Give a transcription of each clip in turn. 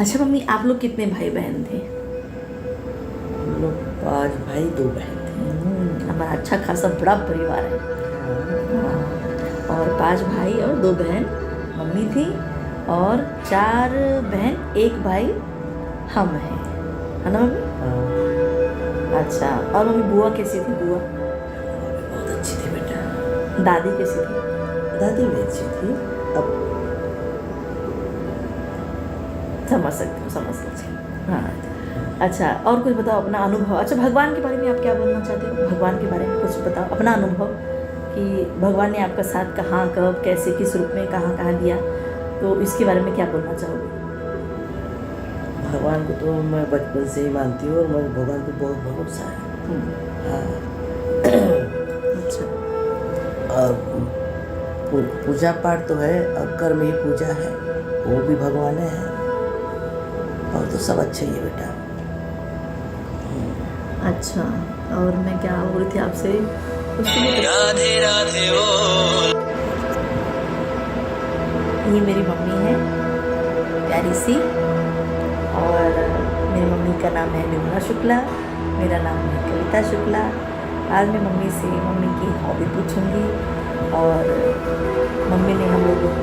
अच्छा मम्मी, आप लोग कितने भाई बहन थे? हम लोग 5 भाई 2 बहन थे। हमारा अच्छा खासा बड़ा परिवार है। हाँ। और 5 भाई और 2 बहन मम्मी थी, और 4 बहन 1 भाई हम हैं, है ना मम्मी? हाँ, अच्छा, और मम्मी बुआ कैसी थी? बुआ बहुत अच्छी थी बेटा। दादी कैसी थी? दादी भी अच्छी थी। अब समझ सकती हूँ। हाँ। अच्छा, और कुछ बताओ अपना अनुभव। अच्छा, भगवान के बारे में आप क्या बोलना चाहते हो? भगवान के बारे में कुछ बताओ, अपना अनुभव, कि भगवान ने आपका साथ कहाँ, कब, कैसे, किस रूप में, कहाँ कहाँ दिया, तो इसके बारे में क्या बोलना चाहोगे? भगवान को तो मैं बचपन से ही मानती हूँ और मुझे भगवान पे बहुत भरोसा है। हाँ। अच्छा। और पूजा पाठ तो है और कर्म ही पूजा है, वो भी भगवान है। और तो सब अच्छा ही है बेटा। अच्छा, और मैं क्या बोल रही थी आपसे, राधे राधे बोल। ये मेरी मम्मी है, प्यारी सी, और मेरी मम्मी का नाम है निर्मला शुक्ला, मेरा नाम है कविता शुक्ला। आज मैं मम्मी से मम्मी की हॉबी पूछूंगी, और मम्मी ने हम लोगों को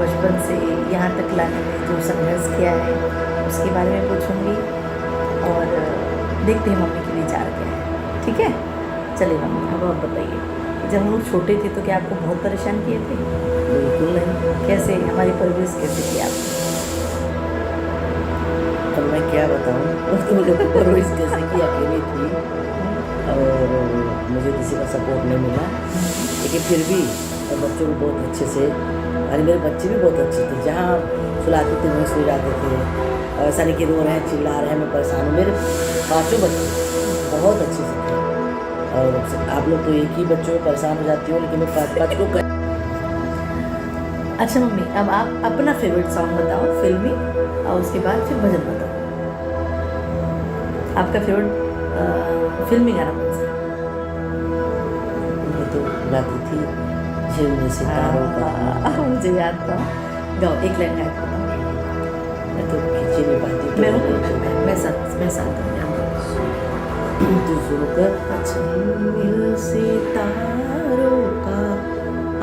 बचपन से यहाँ तक लाने में जो संघर्ष किया है उसके बारे में पूछूंगी, और देखते हैं मम्मी के विचार क्या है। ठीक है, चलिए मम्मी, अब आप बताइए, जब हम लोग छोटे थे तो क्या आपको बहुत परेशान किए थे? बिल्कुल नहीं। कैसे, हमारी परवरिश कैसे की आपने? अब मैं क्या बताऊँ तुम लोग की परवरिश कैसे की, अकेली थी और मुझे किसी का सपोर्ट नहीं मिला, लेकिन फिर भी बच्चों को बहुत अच्छे से, अरे मेरे बच्चे भी बहुत अच्छे थे, जहाँ सुलाते थे वहीं सो जाते थे। और ऐसा नहीं कि रो रहे हैं, चिल्ला रहे हैं, मैं परेशान हूँ। मेरे 5 बच्चे बहुत अच्छे से थे। और आप लोग तो एक ही बच्चों में परेशान हो जाती हो, लेकिन मैं 5 को अच्छा मम्मी, अब आप अपना फेवरेट सॉन्ग बताओ फिल्मी, और उसके बाद फिर भजन बताओ। आपका फेवरेट फिल्मी गाना कौन सा है? मैं तो गाती थी झिलमिल सितारों का। मुझे याद था, गाओ एक लाइन गा के बताओ। मैं तो खींची नहीं पाती, मैं तो मैं साथ दूंगी आपको। तू सुनकर अच्छा। झिलमिल सितारों का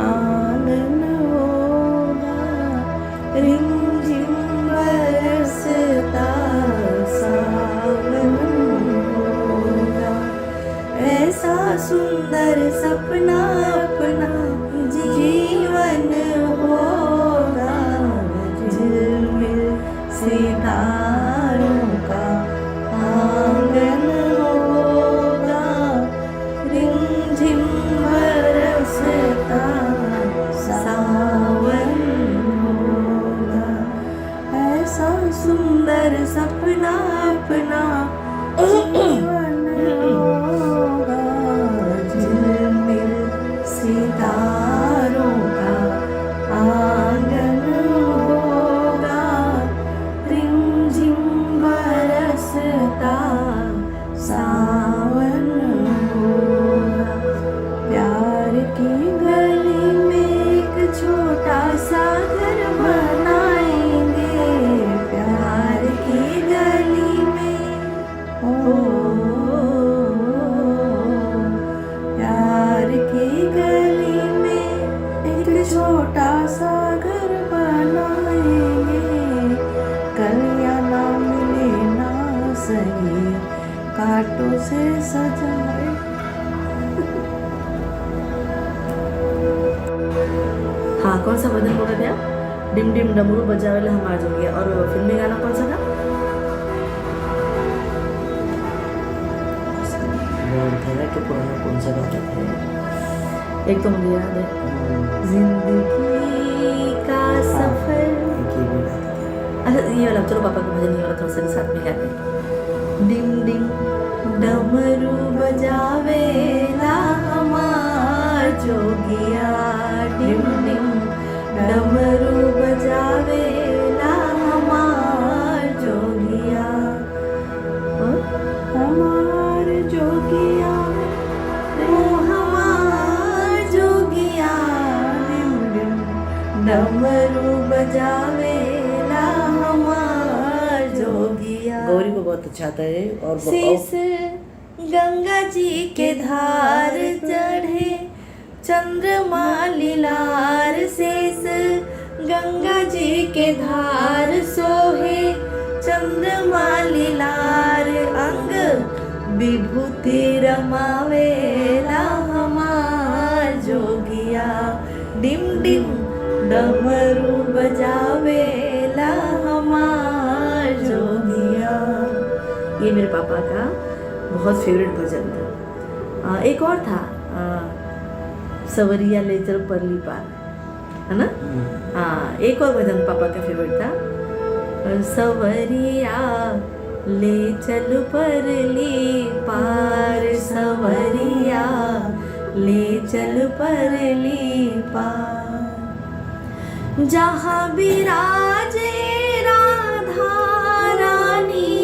आंगन होगा, रिमझिम बरसता सावन होगा, ऐसा सुंदर सपना अपना जीवन होगा, झिलमिल सितारों का आंगन होगा, रिमझिम बरसता सावन होगा, ऐसा सुंदर सपना अपना जीवन होगा, झिलमिल सितारों का आंगन होगा, रिमझिम बरसता सावन होगा, प्यार की गली में एक छोटा सा घर बनाएंगे, प्यार की गली में, ओ प्यार की गली में एक छोटा सा घर बनाएंगे, कलियां ना मिले ना सही, कांटों से सजाए। हाँ, कौन सा भजन बोल रहे थे आप? डिम डिम डमरू बजावेला हम आज हो गया। और फिल्मी गाना कौन सा था? बोलते हैं कि पुराना कौन सा गाना था? एक तो मुझे याद है, जिंदगी का सफर। एक ये भी गाते थे। अच्छा, ये वाला, चलो पापा का भजन ये वाला थोड़ा सा साथ में गाते हैं। डिम डिम डमरू बजावेला हमार जोगिया, डिम डिम डमरू बजावेला हमार जोगिया, हमार जोगिया, ओ हमार जोगिया, डिम डिम डमरू बजावेला हमार बहुत अच्छा आता है। और शीस गंगा जी के धार चढ़े चंद्रमा लीलार, शेष गंगा जी के धार सोहे चंद्रमा लीलार, अंग विभूति रमावेला हमार जोगिया, डिम डिम डमरू बजावेला हमार जोगिया। ये मेरे पापा का बहुत फेवरेट भजन था। एक और था, सवरिया ले चल परली पार, है ना? हाँ, एक और भजन पापा का फेवरेट था, सवरिया ले चल परली पार, सवरिया ले चल परली पार, जहाँ विराजे राधा रानी,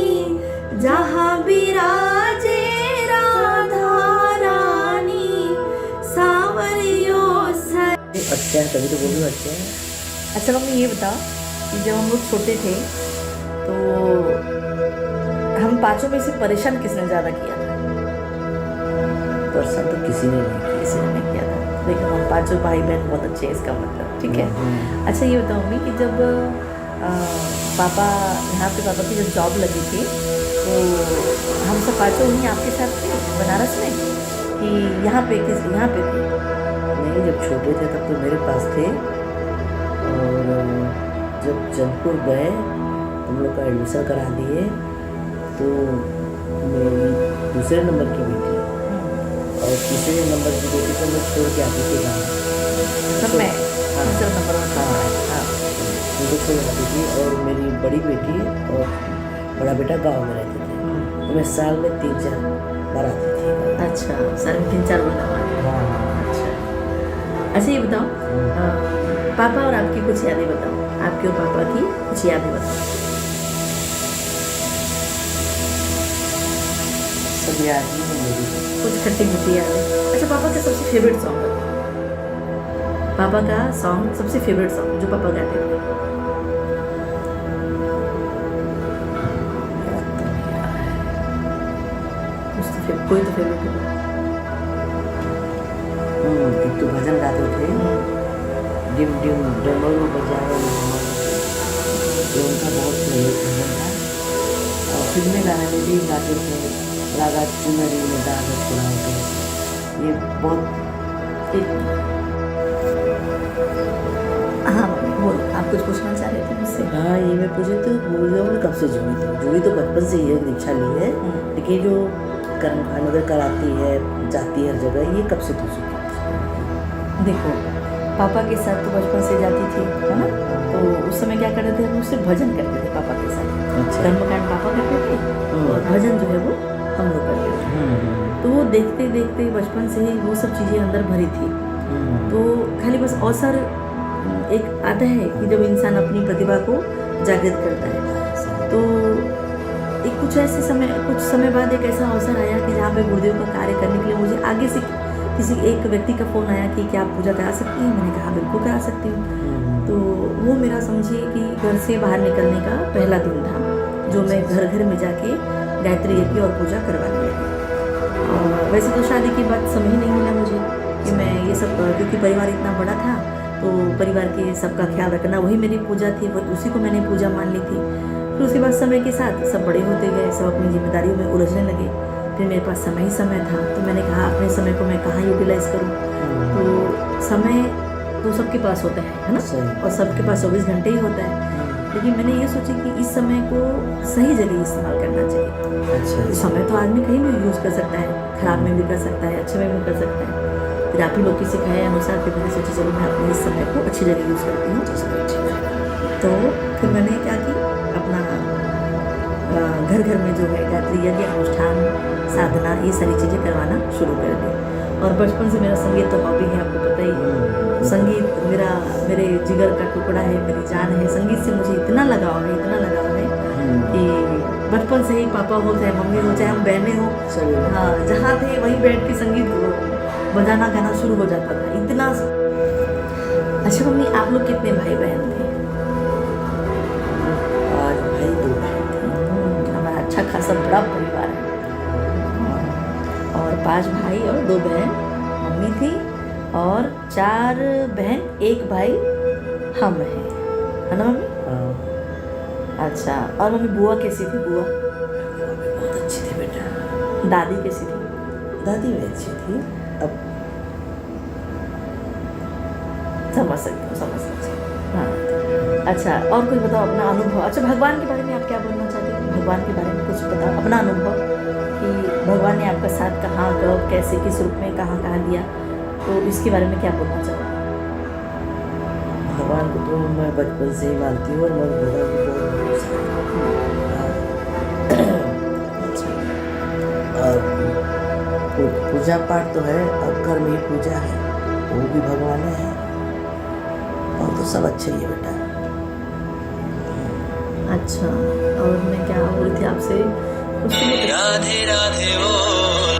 जहाँ विराजे राधा रानी, सावरियों से। अच्छा है, तभी तो बोलूँ अच्छा है। अच्छा मम्मी ये बताओ कि जब हम लोग छोटे थे तो हम पांचों में से परेशान किसने ज़्यादा किया था? परेशान तो किसी ने नहीं किया। किसी ने नहीं किया था, लेकिन हम पांचों भाई बहन बहुत अच्छे हैं, इसका मतलब ठीक है। अच्छा ये बताओ मम्मी कि जब पापा यहाँ पे पापा की जब जॉब लगी थी तो हम सब पाँचों वहीं आपके साथ थे बनारस में कि यहाँ पे यहाँ पे थे? नहीं, जब छोटे थे तब तो मेरे पास थे, और जब जौनपुर गए हम लोग का एडमिशन करा दिए तो मेरी दूसरे नंबर की बेटी और तीसरे नंबर की बेटी को मैं छोड़ के आती थी गाँव। सब मैं दूसरा नंबर वन। हाँ, मुझे छोड़ आती थी, और मेरी बड़ी बेटी और बड़ा बेटा गांव में रहते थे। तो मैं साल में 3-4 बार आती थी। अच्छा, साल में 3-4 बार। अच्छा अच्छा ये बताओ, पापा और आपकी कुछ यादें बताओ, आपके और पापा की कुछ यादें बताओ। सब याद ही है मेरी, कुछ खट्टी मीठी यादें। अच्छा पापा का सबसे फेवरेट सॉन्ग बताओ, पापा का सॉन्ग सबसे फेवरेट सॉन्ग जो पापा गाते थे। कोई तो फेवरेट होगा। एक तो भजन गाते थे, डिम डिम डमरू बजाए, जो उनका बहुत फेवरेट भजन था। और फिल्मी गाने में भी गाते थे, लागा चुनरी में दाग छुड़ा के, ये बहुत हाँ बोलो, आप कुछ पूछना चाह रहे थे मुझसे? हाँ, ये मैं पूछे तो मैं कब से जुड़ी थी? जुड़ी तो बचपन से ही है, दीक्षा ली है, लेकिन जो कर्मकांड वगैरह कराती है, जाती है हर जगह, ये कब से तू सीखी? देखो पापा के साथ तो बचपन से जाती थी, है ना? तो उस समय क्या करते थे, हम उससे भजन करते थे पापा के साथ। अच्छा। कर्मकांड पापा करते थे और भजन जो है वो हम लोग करते थे। तो वो देखते देखते बचपन से ही वो सब चीज़ें अंदर भरी थी। तो खाली बस अवसर एक आता है कि जब इंसान अपनी प्रतिभा को जागृत करता है, तो एक कुछ समय बाद एक ऐसा अवसर आया कि जहाँ पे गुरुदेव का कार्य करने के लिए मुझे आगे से किसी एक व्यक्ति का फ़ोन आया कि क्या आप पूजा करा सकती हैं? मैंने कहा बिल्कुल करा सकती हूँ। तो वो मेरा समझिए कि घर से बाहर निकलने का पहला दिन था, जो मैं घर घर में जाके गायत्री यज्ञ और पूजा करवा लिया। और वैसे तो शादी के बाद समय ही नहीं मिला मुझे कि मैं ये सब, क्योंकि परिवार इतना बड़ा था तो परिवार के सबका ख्याल रखना वही मेरी पूजा थी, वो उसी को मैंने पूजा मान ली थी। फिर उसके बाद समय के साथ सब बड़े होते गए, सब अपनी जिम्मेदारियों में उलझने लगे। फिर मेरे पास समय ही समय था, तो मैंने कहा अपने समय को मैं कहाँ यूटिलाइज़ करूँ। तो समय तो सबके पास होता है ना, और सबके पास 24 घंटे ही होता है। लेकिन मैंने ये सोचा कि इस समय को सही जगह इस्तेमाल करना चाहिए। अच्छा। समय तो आदमी कहीं भी यूज़ कर सकता है, खराब में भी कर सकता है, अच्छे में भी कर सकता है। फिर आप ही लोग की सिखाए अनुसार फिर मैंने सोचा चलो मैं अपने इस समय को अच्छी जगह यूज़ करती हूँ। तो फिर मैंने क्या कि अपना घर घर में जो है गायत्री यज्ञ, अनुष्ठान, साधना, ये सारी चीज़ें करवाना शुरू कर दी। और बचपन से मेरा संगीत तो हॉबी है, आपको पता ही है। संगीत मेरे जिगर का टुकड़ा है, मेरी जान है। संगीत से मुझे इतना लगाव है कि बचपन से ही पापा हो चाहे मम्मी हो चाहे हम बहनें हो, हाँ जहाँ थे वहीं बैठ के संगीत बजाना गाना शुरू हो जाता था, इतना। अच्छा मम्मी, आप लोग कितने भाई बहन थे? आज भाई 2 भाई थे। हमारा अच्छा खासा सब बड़ा परिवार है। और 5 भाई और 2 बहन मम्मी थी, और 4 बहन 1 भाई हम हैं, है ना मम्मी? हाँ, अच्छा, और मम्मी बुआ कैसी थी? बुआ बहुत अच्छी थी बेटा। दादी कैसी थी? दादी भी अच्छी थी। अब समझ सकते हो। हाँ, अच्छा, और कुछ बताओ अपना अनुभव। अच्छा, भगवान के बारे में आप क्या बोलना चाहते हो? भगवान के बारे में कुछ बताओ, अपना अनुभव, कि भगवान ने आपका साथ कहाँ, कब, कैसे, किस रूप में, कहाँ कहाँ दिया, तो इसके बारे में क्या बोलना चाहोगे? भगवान को तो मैं बचपन से ही मानती हूँ और मैं भगवान को बहुत भरोसा है। अच्छा, और पूजा पाठ तो है, और कर्म ही पूजा है, वो भी भगवान है, और तो सब अच्छे ही है बेटा। अच्छा, और मैं क्या बोल रही थी आपसे, कुछ तो राधे राधे ओ